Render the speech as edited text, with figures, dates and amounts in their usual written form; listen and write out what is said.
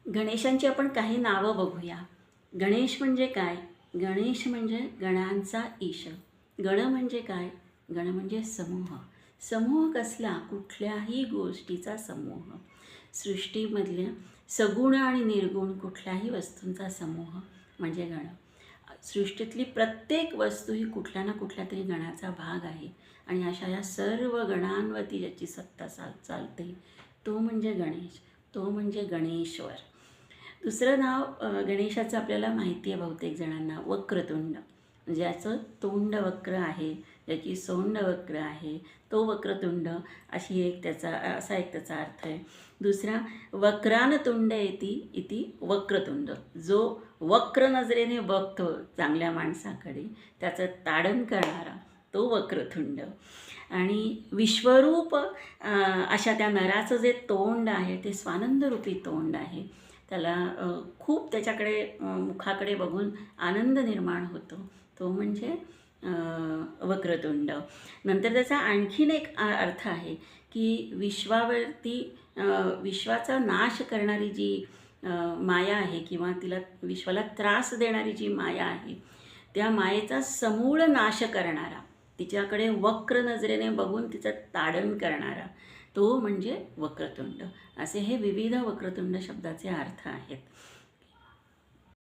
गणेशांची आपण काही नावं बघूया. गणेश म्हणजे काय? गणेश म्हणजे गणांचा ईश. गण म्हणजे काय? गण म्हणजे समूह. समूह कसला? कुठल्याही गोष्टीचा समूह. सृष्टीमधल्या सगुण आणि निर्गुण कुठल्याही वस्तूंचा समूह म्हणजे गण. सृष्टीतली प्रत्येक वस्तू ही कुठल्या ना कुठल्या तरी गणाचा भाग आहे आणि अशा या सर्व गणांवरती ज्याची सत्ता चालते तो म्हणजे गणेश, तो म्हणजे गणेश्वर. दुसरं नाव गणेशाचं आपल्याला माहिती आहे बहुतेक जणांना, वक्रतुंड. ज्याचं तोंड वक्र आहे, ज्याची सोंड वक्र आहे, तो वक्रतुंड असा एक त्याचा अर्थ आहे. दुसरा, वक्रान तुंड इति वक्रतुंड. जो वक्र नजरेने बघतो चांगल्या माणसाकडे, त्याचं ताडन करणारा तो वक्रतुंड. आणि विश्वरूप अशा त्या नराचं जे तोंड आहे ते स्वानंदरूपी तोंड आहे. त्याला खूप त्याच्याकडे मुखाकडे बघून आनंद निर्माण होतो, तो म्हणजे वक्रतुंड. नंतर त्याचा आणखीन एक अर्थ आहे की विश्वावरती विश्वाचा नाश करणारी जी माया आहे किंवा तिला विश्वाला त्रास देणारी जी माया आहे त्या मायेचा समूळ नाश करणारा, तिच्याकडे वक्र नजरेने बघून तिचं ताडन करणारा तो म्हणजे वक्रतुंड. असे हे विविध वक्रतुंड शब्दाचे अर्थ आहेत.